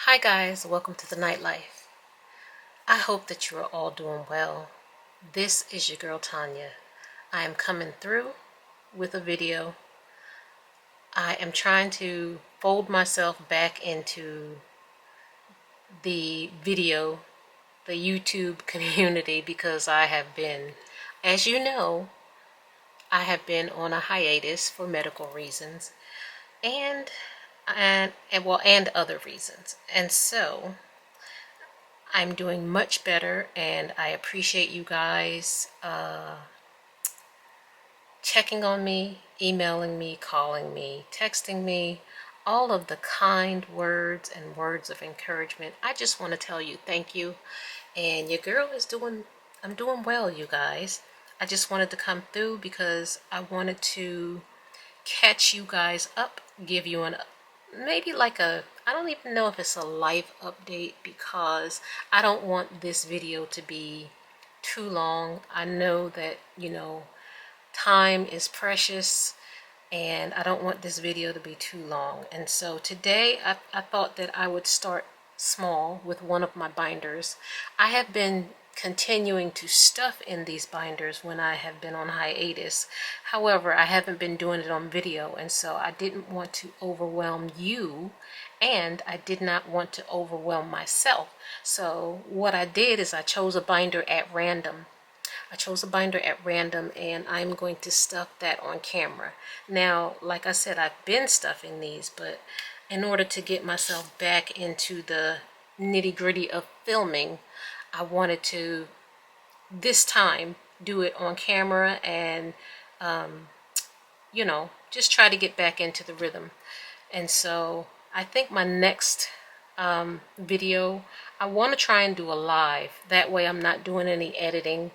Hi guys, welcome to the nightlife. I hope that you are all doing well. This is your girl Tanya. I am coming through with a video. I am trying to fold myself back into the YouTube community because I have been, as you know, I have been on a hiatus for medical reasons and other reasons. And so I'm doing much better, and I appreciate you guys checking on me, emailing me, calling me, texting me, all of the kind words and words of encouragement. I just want to tell you thank you. And your girl is I'm doing well, you guys. I just wanted to come through because I wanted to catch you guys up, give you maybe like I don't even know if it's a life update because I don't want this video to be too long. I know that, time is precious and I don't want this video to be too long. And so today I thought that I would start small with one of my binders. I have been continuing to stuff in these binders when I have been on hiatus. However, I haven't been doing it on video, and so I didn't want to overwhelm you, and I did not want to overwhelm myself. So what I did is I chose a binder at random. And I'm going to stuff that on camera. Now, like I said, I've been stuffing these, but in order to get myself back into the nitty-gritty of filming, I wanted to, this time, do it on camera and, just try to get back into the rhythm. And so I think my next video, I want to try and do a live. That way I'm not doing any editing.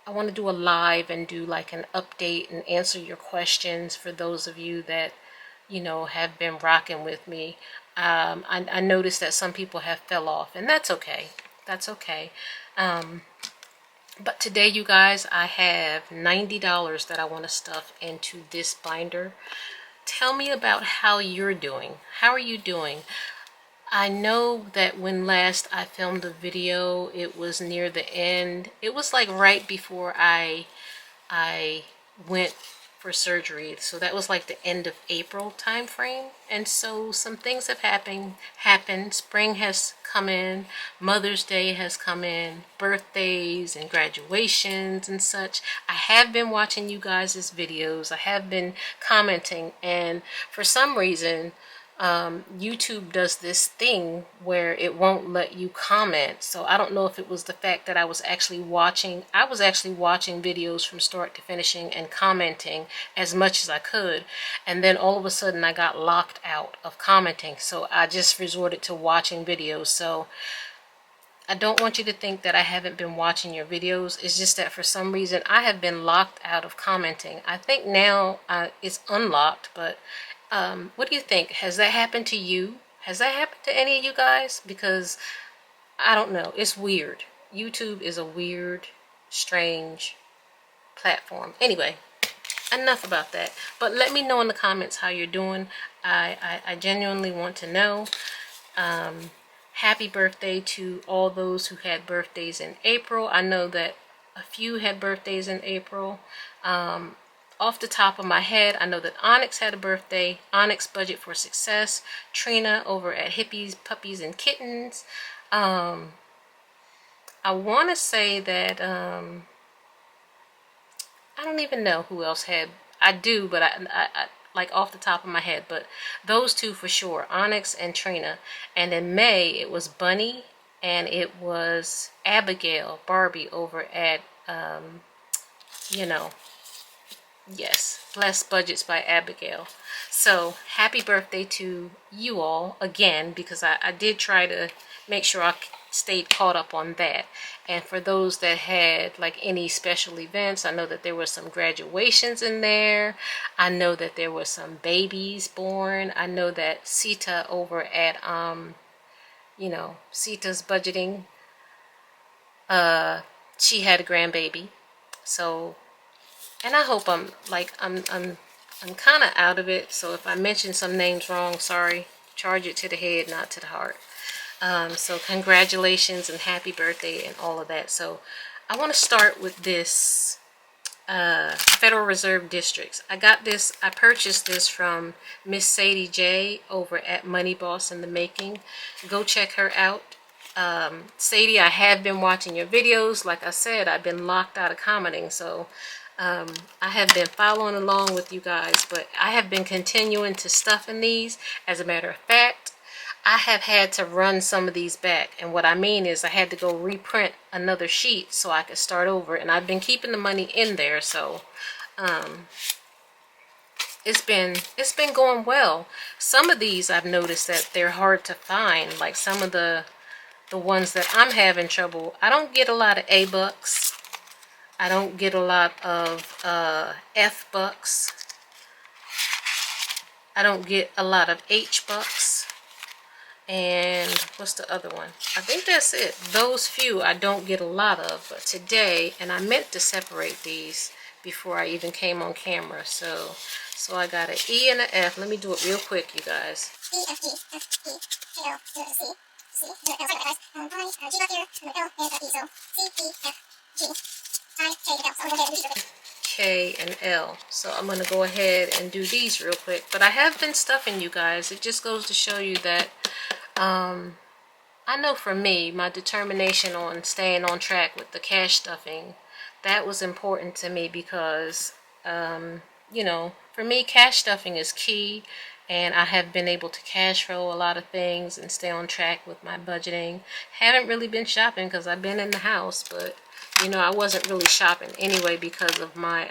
I want to do a live and do like an update and answer your questions for those of you that, have been rocking with me. I noticed that some people have fell off, and that's okay. That's okay. But today, you guys, I have $90 that I want to stuff into this binder. Tell me about how you're doing. How are you doing? I know that when last I filmed a video, it was near the end. It was like right before I went for surgery. So that was like the end of April time frame. And so some things have happened. Spring has come in, Mother's Day has come in, birthdays and graduations and such. I have been watching you guys' videos. I have been commenting, and for some reason YouTube does this thing where it won't let you comment. So I don't know if it was the fact that I was actually watching videos from start to finishing and commenting as much as I could, and then all of a sudden I got locked out of commenting, so I just resorted to watching videos. So I don't want you to think that I haven't been watching your videos. It's just that for some reason I have been locked out of commenting. I think now it's unlocked, but what do you think? Has that happened to you? Has that happened to any of you guys? Because I don't know. It's weird. YouTube is a weird, strange platform. Anyway, enough about that. But let me know in the comments how you're doing. I genuinely want to know. Happy birthday to all those who had birthdays in April. I know that a few had birthdays in April. Off the top of my head, I know that Onyx had a birthday. Onyx Budget for Success. Trina over at Hippies, Puppies, and Kittens. I want to say that, I don't even know who else had. I do, but I like off the top of my head. But those two for sure, Onyx and Trina. And in May, it was Bunny and it was Abigail, Barbie over at, yes, Blessed Budgets by Abigail. So happy birthday to you all again, because I did try to make sure I stayed caught up on that. And for those that had like any special events, I know that there were some graduations in there. I know that there were some babies born. I know that Sita over at Sita's Budgeting, she had a grandbaby. So, and I hope I'm kind of out of it. So if I mention some names wrong, sorry. Charge it to the head, not to the heart. So congratulations and happy birthday and all of that. So I want to start with this Federal Reserve Districts. I purchased this from Miss Sadie J over at Money Boss in the Making. Go check her out. Sadie, I have been watching your videos. Like I said, I've been locked out of commenting, so I have been following along with you guys, but I have been continuing to stuff in these. As a matter of fact, I have had to run some of these back, and what I mean is I had to go reprint another sheet so I could start over, and I've been keeping the money in there, so it's been going well. Some of these I've noticed that they're hard to find, like some of the ones that I'm having trouble. I don't get a lot of A bucks. I don't get a lot of F bucks. I don't get a lot of H bucks. And what's the other one? I think that's it. Those few I don't get a lot of. But today, and I meant to separate these before I even came on camera. So I got an E and an F. Let me do it real quick, you guys. E, F, G, F, G, K, L, C, C, G, guys. I, G back here, L, and E. So C, E, F, G, I, K, and L. So I'm going to go ahead and do these. K and L. So I'm going to go ahead and do these real quick. But I have been stuffing you guys. It just goes to show you that I know for me, my determination on staying on track with the cash stuffing, that was important to me because, you know, for me, cash stuffing is key, and I have been able to cash flow a lot of things and stay on track with my budgeting. Haven't really been shopping because I've been in the house, but, you know, I wasn't really shopping anyway because of my,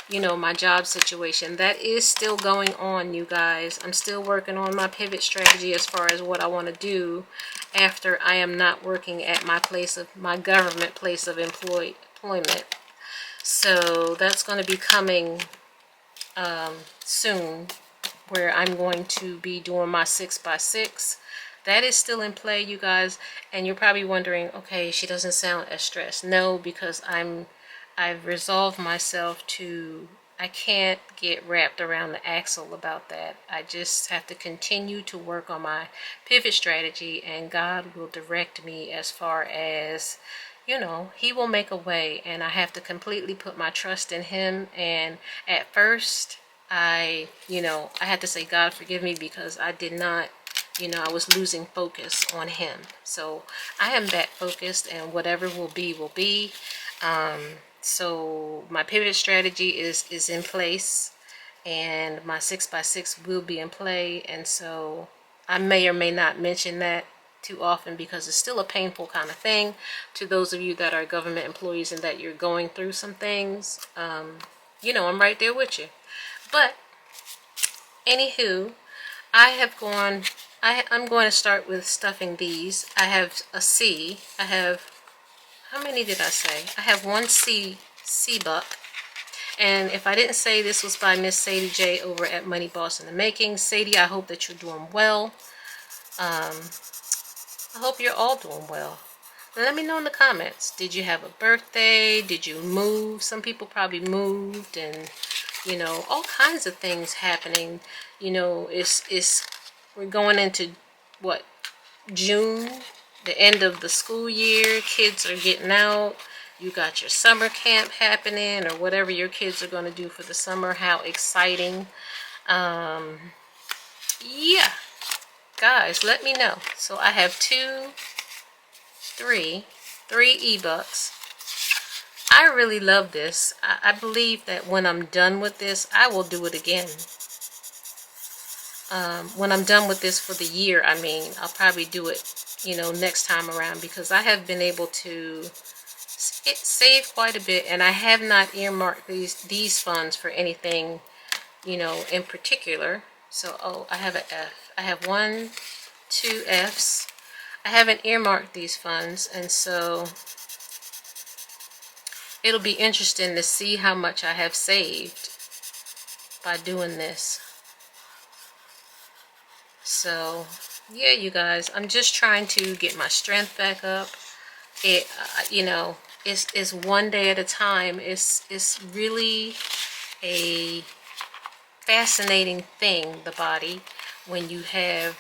you know, my job situation. That is still going on, you guys. I'm still working on my pivot strategy as far as what I want to do after I am not working at my government place of employment. So that's going to be coming soon, where I'm going to be doing my 6x6. That is still in play, you guys. And you're probably wondering, okay, she doesn't sound as stressed. No, because I've resolved myself to, I can't get wrapped around the axle about that. I just have to continue to work on my pivot strategy, and God will direct me as far as, you know, He will make a way, and I have to completely put my trust in Him. And at first, I had to say, God, forgive me, because I did not, I was losing focus on Him. So I am back focused, and whatever will be, will be. So my pivot strategy is in place, and my 6x6 will be in play. And so I may or may not mention that too often because it's still a painful kind of thing to those of you that are government employees and that you're going through some things. I'm right there with you. But anywho, I'm going to start with stuffing these. I have a C. I have, how many did I say? I have one C buck. And if I didn't say, this was by Miss Sadie J over at Money Boss in the Making. Sadie, I hope that you're doing well. I hope you're all doing well. Let me know in the comments. Did you have a birthday? Did you move? Some people probably moved, and all kinds of things happening. We're going into what, June, the end of the school year. Kids are getting out. You got your summer camp happening, or whatever your kids are going to do for the summer. How exciting. Yeah, guys, let me know. So I have three e-bucks. I really love this. I believe that when I'm done with this, I will do it again. When I'm done with this for the year, I'll probably do it, next time around, because I have been able to save quite a bit, and I have not earmarked these funds for anything, in particular. So, I have an F. I have 2 Fs. I haven't earmarked these funds, and so it'll be interesting to see how much I have saved by doing this. So, yeah, you guys, I'm just trying to get my strength back up. It's one day at a time. It's really a fascinating thing, the body, when you have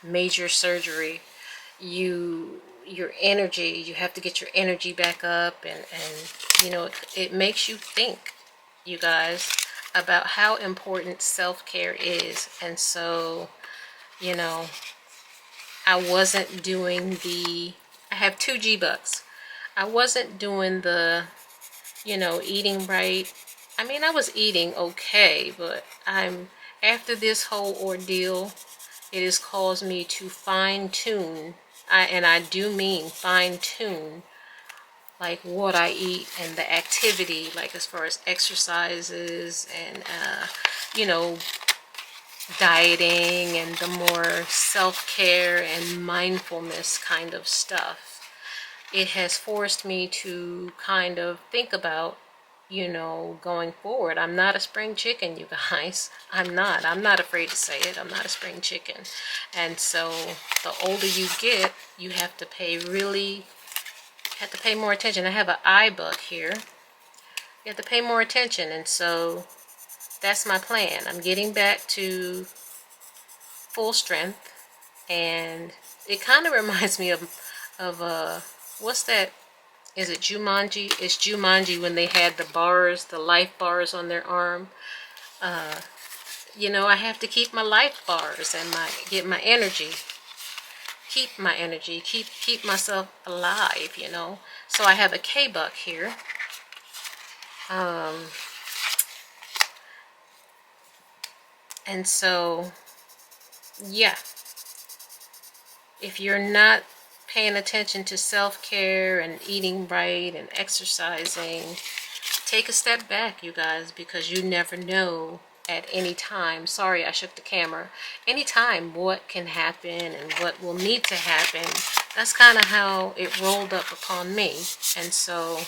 major surgery. your energy, you have to get your energy back up, and you know, it makes you think, you guys, about how important self-care is. And so, you know, I wasn't doing I have 2 G-Bucks. I wasn't doing the, you know, eating right. I mean, I was eating okay, but after this whole ordeal, it has caused me to fine tune, and I do mean fine tune, like what I eat and the activity, like as far as exercises and, you know, dieting and the more self-care and mindfulness kind of stuff. It has forced me to kind of think about, you know, going forward. I'm not a spring chicken, you guys. I'm not afraid to say it. I'm not a spring chicken. And so the older you get, you have to pay more attention. I have an iBook here. You have to pay more attention, and so that's my plan. I'm getting back to full strength, and it kind of reminds me of what's that? Is it Jumanji? It's Jumanji when they had the bars, the life bars on their arm. You know, I have to keep my life bars and get my energy. Keep my energy, keep myself alive, you know. So I have a K-Buck here. And so, yeah, if you're not paying attention to self-care and eating right and exercising, take a step back, you guys, because you never know at any time. Sorry, I shook the camera. Anytime what can happen and what will need to happen. That's kind of how it rolled up upon me. And so,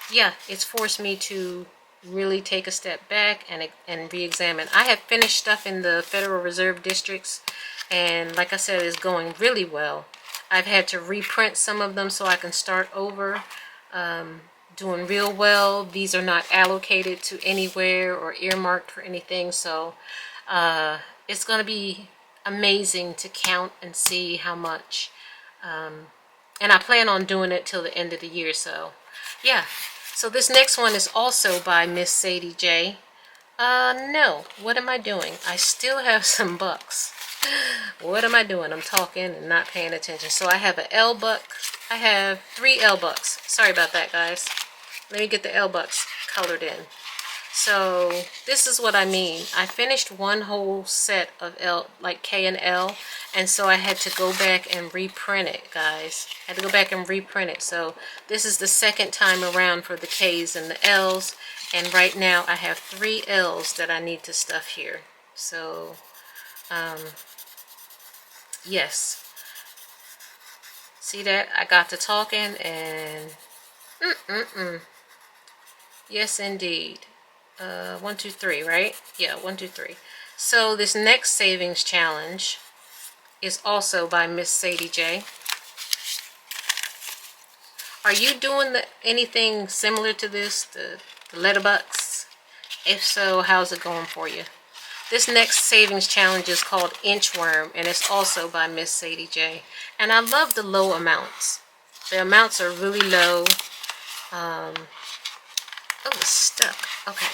yeah, it's forced me to really take a step back and re-examine. I have finished stuff in the Federal Reserve districts, and like I said, it's going really well. I've had to reprint some of them so I can start over. Doing real well. These are not allocated to anywhere or earmarked for anything, so it's going to be amazing to count and see how much. And I plan on doing it till the end of the year, so yeah. So this next one is also by Miss Sadie J. No, what am I doing? I still have some bucks. What am I doing? I'm talking and not paying attention. So I have an L buck. I have 3 L bucks. Sorry about that, guys. Let me get the L bucks colored in. So this is what I mean. I finished one whole set of L, like K and L, and so I had to go back and reprint it, guys. I had to go back and reprint it. So this is the second time around for the K's and the L's, and right now I have 3 L's that I need to stuff here. So, yes. See that? I got to talking and yes, indeed. 1, 2, 3, right? Yeah, 1, 2, 3. So this next savings challenge is also by Miss Sadie J. Are you doing anything similar to this, the letterbucks? If so, how's it going for you? This next savings challenge is called Inchworm, and it's also by Miss Sadie J. And I love the low amounts. The amounts are really low. Oh, it's stuck. Okay.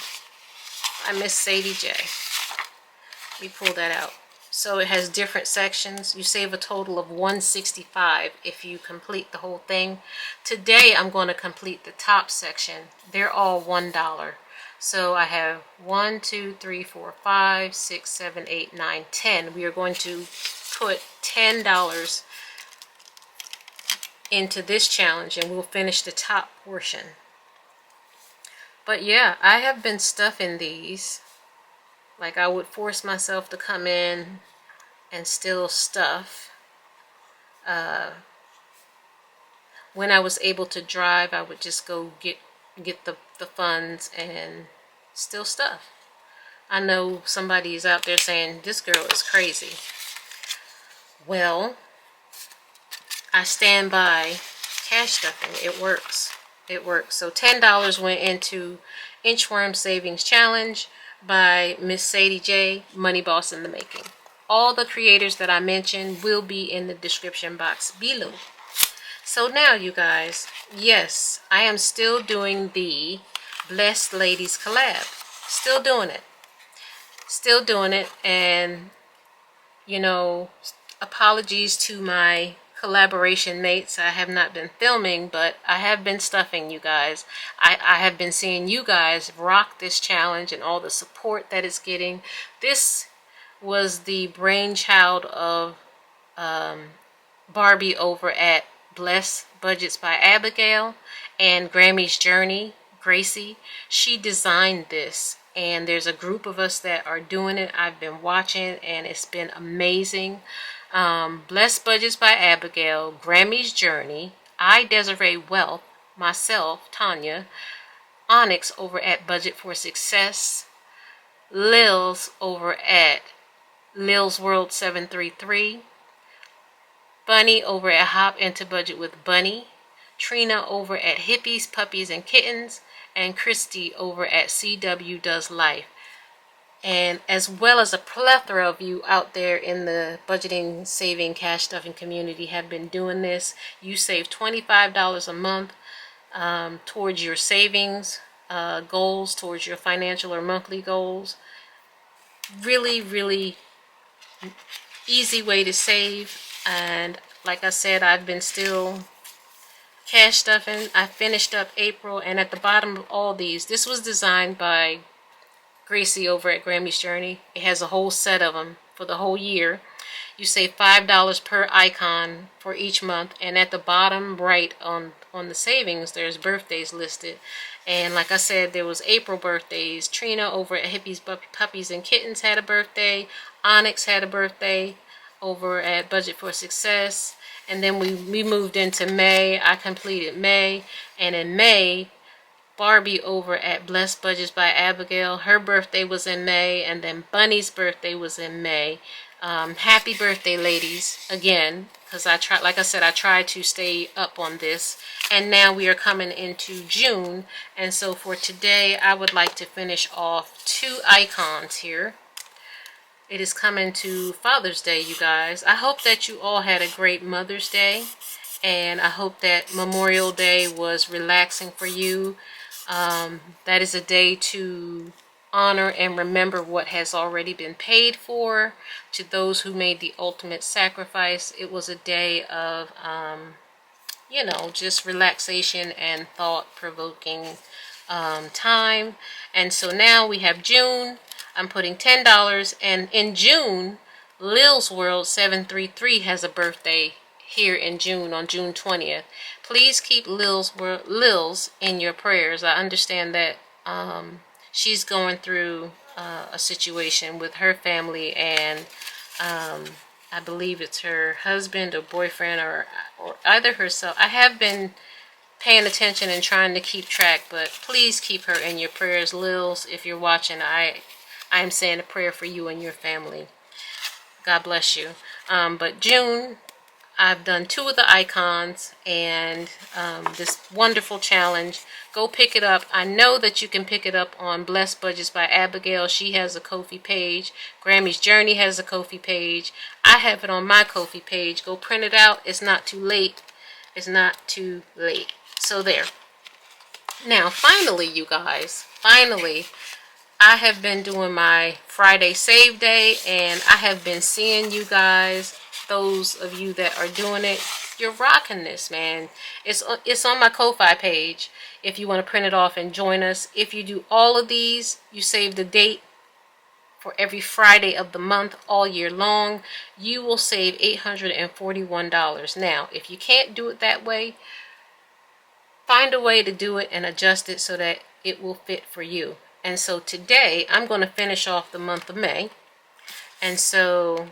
I Miss Sadie J. Let me pull that out. So it has different sections. You save a total of $165 if you complete the whole thing. Today I'm going to complete the top section. They're all $1. So I have 1, 2, 3, 4, 5, 6, 7, 8, 9, 10. We are going to put $10 into this challenge, and we'll finish the top portion. But yeah, I have been stuffing these. Like, I would force myself to come in and still stuff. When I was able to drive, I would just go get the funds and still stuff. I know somebody is out there saying, this girl is crazy. Well, I stand by cash stuffing. It works. It works. So $10 went into Inchworm Savings Challenge by Miss Sadie J, Money Boss in the Making. All the creators that I mentioned will be in the description box below. So now, you guys, yes, I am still doing the Blessed Ladies collab. Still doing it. Still doing it. And, you know, apologies to my collaboration mates. I have not been filming, but I have been stuffing, you guys. I have been seeing you guys rock this challenge and all the support that it's getting. This was the brainchild of Barbie over at Bless Budgets by Abigail and Grammy's Journey, Gracie. She designed this, and there's a group of us that are doing it. I've been watching, and it's been amazing. Bless Budgets by Abigail, Grammy's Journey, I Desiree Wealth, myself, Tanya, Onyx over at Budget for Success, Lils over at Lils World 733, Bunny over at Hop Into Budget with Bunny, Trina over at Hippies, Puppies, and Kittens, and Christy over at CW Does Life. And as well as a plethora of you out there in the budgeting, saving, cash stuffing community have been doing this. You save $25 a month towards your savings goals, towards your financial or monthly goals. Really, really easy way to save. And like I said, I've been still cash stuffing. I finished up April, and at the bottom of all these, this was designed by Gracie over at Grammy's Journey. It has a whole set of them for the whole year. You save $5 per icon for each month, and at the bottom right on the savings, there's birthdays listed. And like I said, there was April birthdays. Trina over at Hippies, Puppies, and Kittens had a birthday. Onyx had a birthday over at Budget for Success. And then we moved into May. I completed May. And in May, Barbie over at Blessed Budgets by Abigail, her birthday was in May. And then Bunny's birthday was in May. Happy birthday, ladies, again, because like I said, I try to stay up on this. And now we are coming into June. And so for today, I would like to finish off 2 icons here. It is coming to Father's Day, you guys. I hope that you all had a great Mother's Day, and I hope that Memorial Day was relaxing for you. That is a day to honor and remember what has already been paid for. To those who made the ultimate sacrifice, it was a day of, you know, just relaxation and thought-provoking time. And so now we have June. I'm putting $10, and in June, Lils World 733 has a birthday here in June, on June 20th. Please keep Lils in your prayers. I understand that she's going through a situation with her family, and I believe it's her husband or boyfriend or either herself. I have been paying attention and trying to keep track, but please keep her in your prayers. Lils, if you're watching, I am saying a prayer for you and your family. God bless you. But June, I've done 2 of the icons, and this wonderful challenge. Go pick it up. I know that you can pick it up on Blessed Budgets by Abigail. She has a Ko-fi page. Grammy's Journey has a Ko-fi page. I have it on my Ko-fi page. Go print it out. It's not too late. It's not too late. So there. Now, finally, you guys, finally, I have been doing my Friday Save Day, and I have been seeing you guys, those of you that are doing it, you're rocking this, man. It's on my Ko-fi page if you want to print it off and join us. If you do all of these, you save the date for every Friday of the month all year long. You will save $841. Now, if you can't do it that way, find a way to do it and adjust it so that it will fit for you. And so today, I'm going to finish off the month of May. And so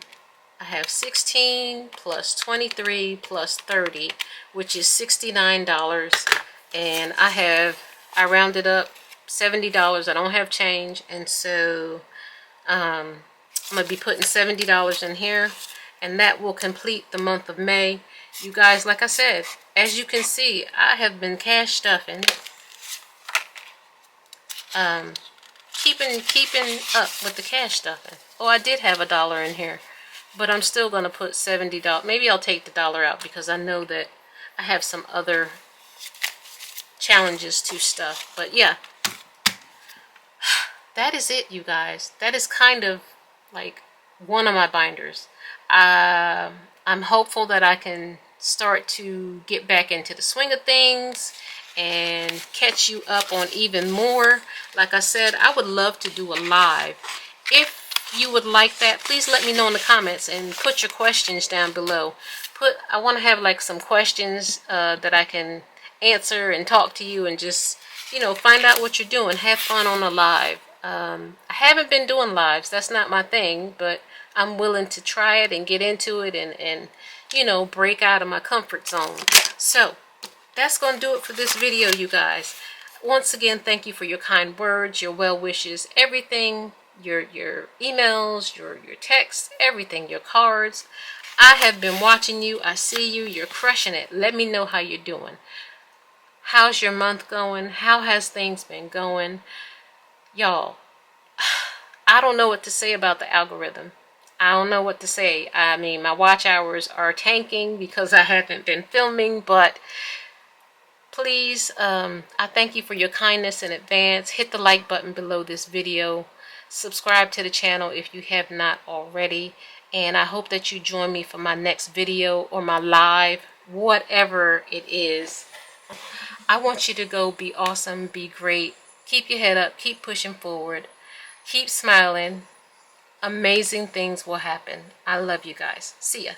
I have 16 plus 23 plus 30, which is $69. And I rounded up $70. I don't have change. And so I'm going to be putting $70 in here. And that will complete the month of May. You guys, like I said, as you can see, I have been cash stuffing. Keeping up with the cash stuffing. Oh, I did have $1 in here. but I'm still going to put $70. Maybe I'll take the dollar out because I know that I have some other challenges to stuff. But yeah, that is it, you guys. That is kind of like one of my binders. I'm hopeful that I can start to get back into the swing of things and catch you up on even more. Like I said, I would love to do a live. If you would like that, please let me know in the comments and put your questions down below. I want to have like some questions that I can answer and talk to you and just, you know, find out what you're doing. Have fun on a live. I haven't been doing lives. That's not my thing, but I'm willing to try it and get into it and you know, break out of my comfort zone. So that's going to do it for this video, you guys. Once again, thank you for your kind words, your well wishes, everything, your emails, your texts, everything, your cards. I have been watching you. I see you. You're crushing it. Let me know how you're doing. How's your month going? How has things been going? Y'all, I don't know what to say about the algorithm. I don't know what to say. I mean, my watch hours are tanking because I haven't been filming, but please, I thank you for your kindness in advance. Hit the like button below this video. Subscribe to the channel if you have not already. And I hope that you join me for my next video or my live, whatever it is. I want you to go be awesome, be great. Keep your head up, keep pushing forward, keep smiling. Amazing things will happen. I love you guys. See ya.